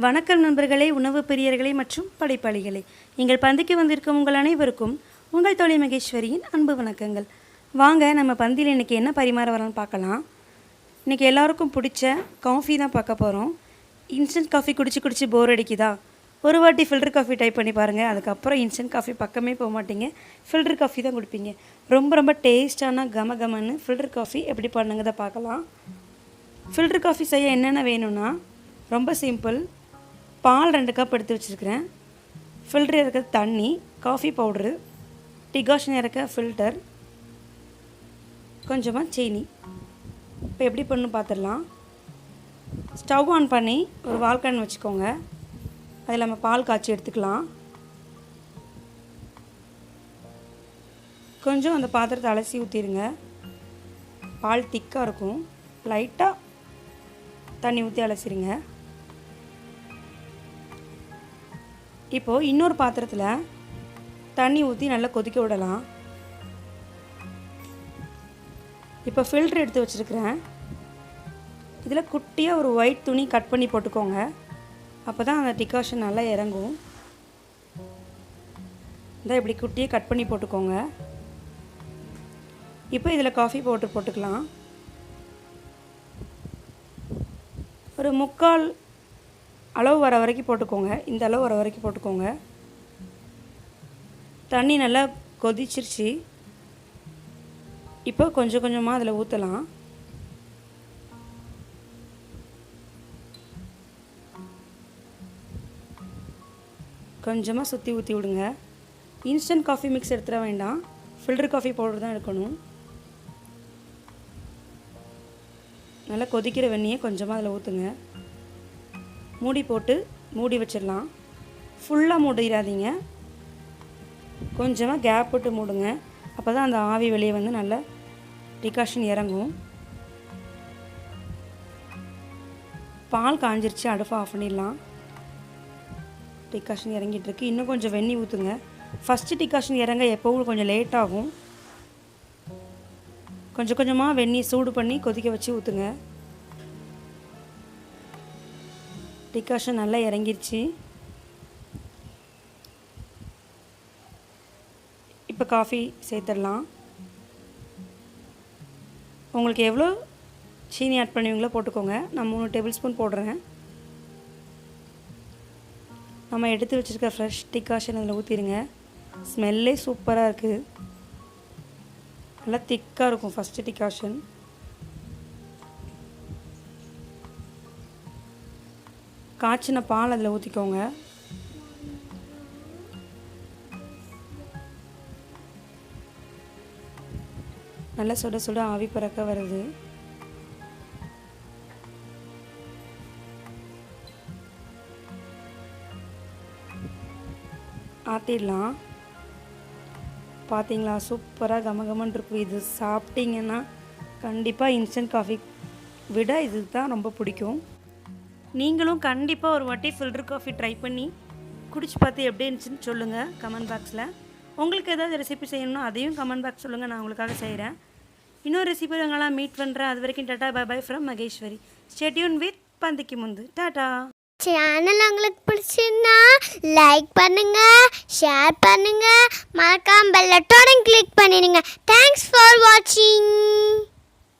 வணக்கம் நண்பர்களே, உணவு பிரியர்களே மற்றும் படைப்பாளிகளே. எங்கள் பந்திக்கு வந்திருக்கும் உங்கள் அனைவருக்கும் உங்கள் தோழி மகேஸ்வரியின் அன்பு வணக்கங்கள். வாங்க நம்ம பந்தியில் இன்றைக்கி என்ன பரிமாற வரோன்னு பார்க்கலாம். இன்றைக்கி எல்லாருக்கும் பிடிச்ச காஃபி தான் பார்க்க போகிறோம். இன்ஸ்டன்ட் காஃபி குடிச்சு போர் அடிக்குதா? ஒரு வாட்டி ஃபில்டர் காஃபி ட்ரை பண்ணி பாருங்கள். அதுக்கப்புறம் இன்ஸ்டன்ட் காஃபி பக்கமே போக மாட்டீங்க, ஃபில்டர் காஃபி தான் குடிப்பீங்க. ரொம்ப டேஸ்டான கமன்னு ஃபில்டர் காஃபி எப்படி பண்ணுங்கதை பார்க்கலாம். ஃபில்டர் காஃபி செய்ய என்னென்ன வேணும்னா ரொம்ப சிம்பிள். பால் 2 கப் எடுத்து வச்சுருக்கிறேன். ஃபில்டர் இறக்க தண்ணி, காஃபி பவுட்ரு, டிகாஷன் இறக்க ஃபில்டர், கொஞ்சமாக சீனி. இப்போ எப்படி பண்ணு பார்த்துடலாம். ஸ்டவ் ஆன் பண்ணி ஒரு வால்கன் வச்சுக்கோங்க. அதில் நம்ம பால் காய்ச்சி எடுத்துக்கலாம். கொஞ்சம் அந்த பாத்திரத்தை அலசி ஊற்றிடுங்க. பால் திக்காக இருக்கும். லைட்டாக தண்ணி ஊற்றி அலசிடுங்க. இப்போது இன்னொரு பாத்திரத்தில் தண்ணி ஊற்றி நல்லா கொதிக்க விடலாம். இப்போ ஃபில்டர் எடுத்து வச்சுருக்கிறேன். இதில் குட்டியாக ஒரு ஒயிட் துணி கட் பண்ணி போட்டுக்கோங்க. அப்போ தான் அந்த டிகாஷன் நல்லா இறங்கும். இதான் இப்படி குட்டியாக கட் பண்ணி போட்டுக்கோங்க. இப்போ இதில் காஃபி பவுடர் போட்டுக்கலாம். ஒரு 3/4 அளவு வர வரைக்கும் போட்டுக்கோங்க. இந்த அளவு வர வரைக்கும் போட்டுக்கோங்க. தண்ணி நல்லா கொதிச்சிருச்சு. இப்போ கொஞ்சமாக அதில் ஊற்றலாம். கொஞ்சமாக சுற்றி ஊற்றி விடுங்க. இன்ஸ்டன்ட் காஃபி மிக்ஸ் எடுத்துட வேண்டாம், ஃபில்டர் காஃபி பவுடர் தான் எடுக்கணும். நல்லா கொதிக்கிற வெந்நியை கொஞ்சமாக அதில் ஊற்றுங்க. மூடி போட்டு மூடி வச்சிடலாம். ஃபுல்லாக மூடிடாதீங்க, கொஞ்சமாக கேப் போட்டு மூடுங்க. அப்போ தான் அந்த ஆவி வெளியே வந்து நல்லா டிகாஷன் இறங்கும். பால் காஞ்சிருச்சு, அடுப்பை ஆஃப் பண்ணிடலாம். டிகாஷன் இறங்கிட்டுருக்கு. இன்னும் கொஞ்சம் வெந்நி ஊற்றுங்க. ஃபஸ்ட்டு டிகாஷன் இறங்க எப்போவும் கொஞ்சம் லேட் ஆகும். கொஞ்சமாக வெந்நி சூடு பண்ணி கொதிக்க வச்சு ஊற்றுங்க. டிகாஷன் நல்லா இறங்கிருச்சு. இப்போ காஃபி சேர்த்துடலாம். உங்களுக்கு எவ்வளோ சீனி ஆட் பண்ணுவீங்களோ போட்டுக்கோங்க. நான் 3 டேபிள் ஸ்பூன் போடுறேன். நம்ம எடுத்து வச்சுருக்க ஃப்ரெஷ் டிகாஷன் அதில் ஊற்றிடுங்க. ஸ்மெல்லே சூப்பராக இருக்குது. நல்லா திக்காக இருக்கும் ஃபஸ்ட்டு டிகாஷன். காய்ச்சின பால் அதில் ஊற்றிக்கோங்க. நல்லா சுட ஆவி பறக்க வருது. ஆற்றிடலாம். பார்த்தீங்களா, சூப்பராக கமகமன்னு இருக்கும். இது சாப்பிட்டீங்கன்னா கண்டிப்பாக இன்ஸ்டன்ட் காஃபி விட இது தான் ரொம்ப பிடிக்கும். நீங்களும் கண்டிப்பாக ஒரு வாட்டி ஃபில்டர் காஃபி ட்ரை பண்ணி குடிச்சு பார்த்து எப்படி இருந்துச்சுன்னு சொல்லுங்கள் கமெண்ட் பாக்ஸில். உங்களுக்கு ஏதாவது ரெசிபி செய்யணும்னா அதையும் கமெண்ட் பாக்ஸ் சொல்லுங்கள், நான் உங்களுக்காக செய்கிறேன். இன்னொரு ரெசிபி உங்களாம் மீட் பண்ணுறேன். அது வரைக்கும் tata bye bye from Maheswari. Stay tuned with பந்திக்கு முந்து. டாட்டா. சேனல் உங்களுக்கு பிடிச்சிருந்தா லைக் பண்ணுங்க, ஷேர் பண்ணுங்க, மறக்காம பெல் பட்டனை கிளிக் பண்ணிடுங்க. தேங்க்ஸ் ஃபார் வாட்சிங்.